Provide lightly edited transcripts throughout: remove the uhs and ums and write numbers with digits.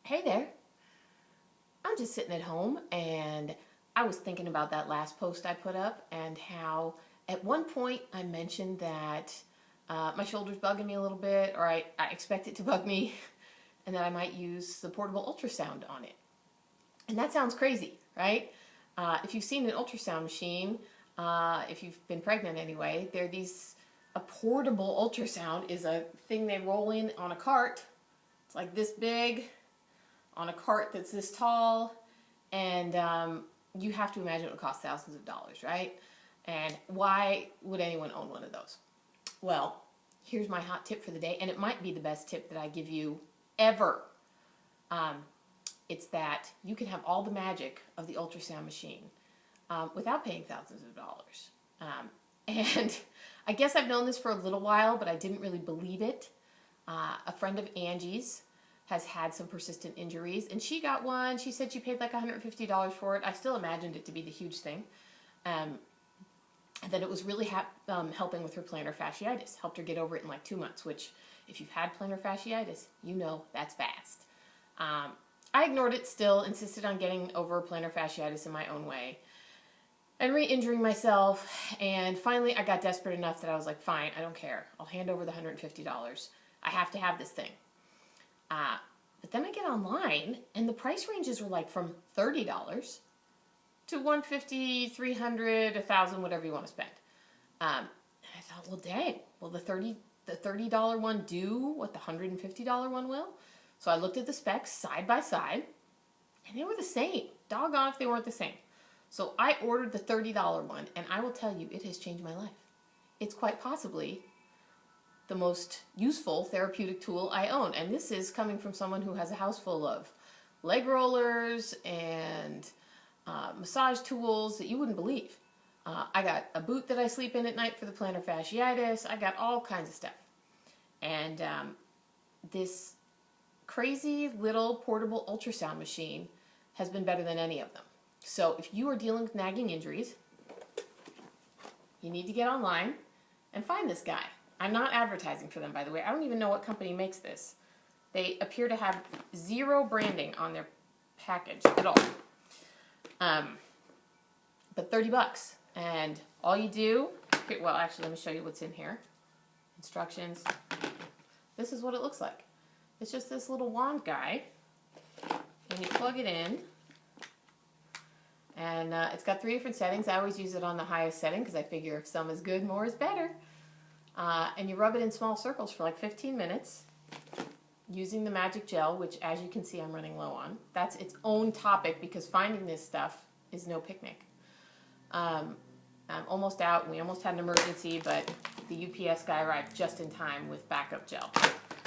Hey there. I'm just sitting at home and I was thinking about that last post I put up and how at one point I mentioned that my shoulder's bugging me a little bit, or I expect it to bug me, and that I might use the portable ultrasound on it. And that sounds crazy, right? If you've seen an ultrasound machine, if you've been pregnant anyway, a portable ultrasound is a thing they roll in on a cart. It's like this big, on a cart that's this tall, and you have to imagine it would cost thousands of dollars, right? And why would anyone own one of those? Well, here's my hot tip for the day, and it might be the best tip that I give you ever. It's that you can have all the magic of the ultrasound machine without paying thousands of dollars. And I guess I've known this for a little while, but I didn't really believe it. A friend of Angie's has had some persistent injuries, and she got one. She said she paid like $150 for it. I still imagined it to be the huge thing. And that it was really helping with her plantar fasciitis. Helped her get over it in like 2 months, which if you've had plantar fasciitis, you know that's fast. I ignored it still, insisted on getting over plantar fasciitis in my own way and re-injuring myself. And finally I got desperate enough that I was like, fine, I don't care. I'll hand over the $150. I have to have this thing. But then I get online and the price ranges were like from $30 to $150, $300, $1,000, whatever you want to spend. And I thought, well, dang, will the $30 one do what the $150 one will? So I looked at the specs side by side, and they were the same. Doggone if they weren't the same. So I ordered the $30 one, and I will tell you, it has changed my life. It's quite possibly the most useful therapeutic tool I own. And this is coming from someone who has a house full of leg rollers and massage tools that you wouldn't believe. I got a boot that I sleep in at night for the plantar fasciitis. I got all kinds of stuff. And this crazy little portable ultrasound machine has been better than any of them. So if you are dealing with nagging injuries, you need to get online and find this guy. I'm not advertising for them, by the way. I don't even know what company makes this. They appear to have zero branding on their package at all. But $30. And all you do, well, actually, let me show you what's in here. Instructions. This is what it looks like. It's just this little wand guy, and you plug it in, and it's got 3 different settings. I always use it on the highest setting because I figure if some is good, more is better. And you rub it in small circles for like 15 minutes using the magic gel, which, as you can see, I'm running low on. That's its own topic because finding this stuff is no picnic. I'm almost out, and we almost had an emergency, but the UPS guy arrived just in time with backup gel.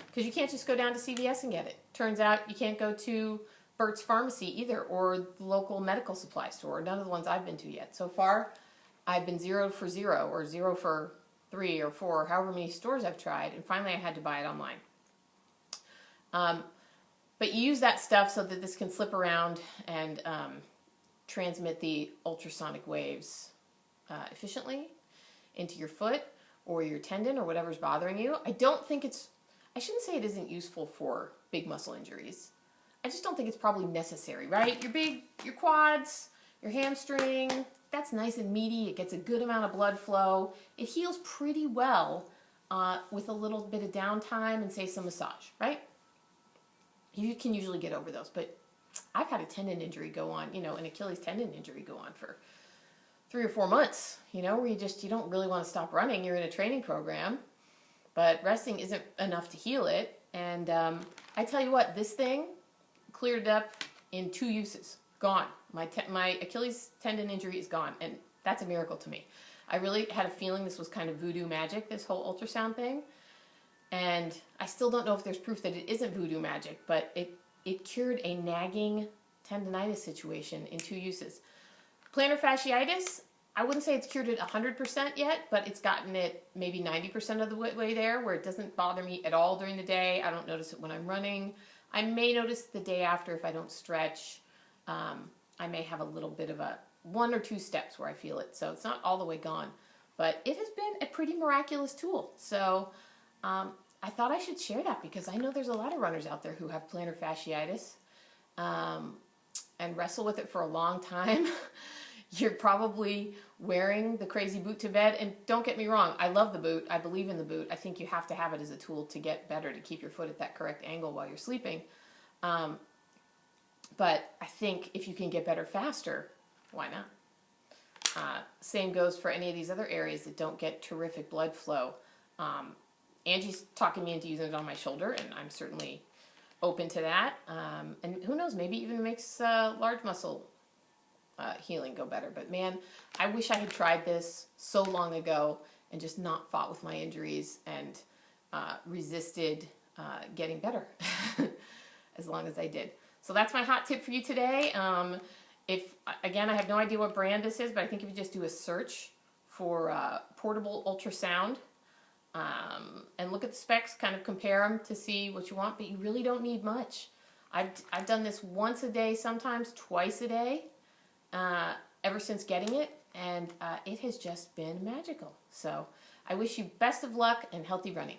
Because you can't just go down to CVS and get it. Turns out you can't go to Burt's Pharmacy either, or the local medical supply store. None of the ones I've been to yet. So far, I've been 0 for 0, or 0 for 3 or 4, however many stores I've tried, and finally I had to buy it online. But you use that stuff so that this can slip around and transmit the ultrasonic waves efficiently into your foot or your tendon or whatever's bothering you. I shouldn't say it isn't useful for big muscle injuries. I just don't think it's probably necessary, right? Your quads, your hamstring, that's nice and meaty. It gets a good amount of blood flow. It heals pretty well with a little bit of downtime and, say, some massage, right? You can usually get over those, but I've had a tendon injury go on, an Achilles tendon injury go on for 3 or 4 months, where you don't really want to stop running. You're in a training program, but resting isn't enough to heal it. And I tell you what, this thing cleared it up in 2 uses. Gone. My Achilles tendon injury is gone, and that's a miracle to me. I really had a feeling this was kind of voodoo magic, this whole ultrasound thing. And I still don't know if there's proof that it isn't voodoo magic, but it cured a nagging tendonitis situation in 2 uses. Plantar fasciitis, I wouldn't say it's cured it 100% yet, but it's gotten it maybe 90% of the way there, where it doesn't bother me at all during the day. I don't notice it when I'm running. I may notice the day after if I don't stretch. I may have a little bit of 1 or 2 steps where I feel it, so it's not all the way gone. But it has been a pretty miraculous tool. So I thought I should share that because I know there's a lot of runners out there who have plantar fasciitis. and wrestle with it for a long time, you're probably wearing the crazy boot to bed. And don't get me wrong, I love the boot. I believe in the boot. I think you have to have it as a tool to get better, to keep your foot at that correct angle while you're sleeping. But I think if you can get better faster, why not? Same goes for any of these other areas that don't get terrific blood flow. Angie's talking me into using it on my shoulder, and I'm certainly open to that. And who knows, maybe even makes large muscle healing go better. But man, I wish I had tried this so long ago and just not fought with my injuries and resisted getting better as long as I did. So that's my hot tip for you today. Again, I have no idea what brand this is, but I think if you just do a search for portable ultrasound and look at the specs, kind of compare them to see what you want, but you really don't need much. I've done this once a day, sometimes twice a day, ever since getting it, and it has just been magical. So I wish you best of luck and healthy running.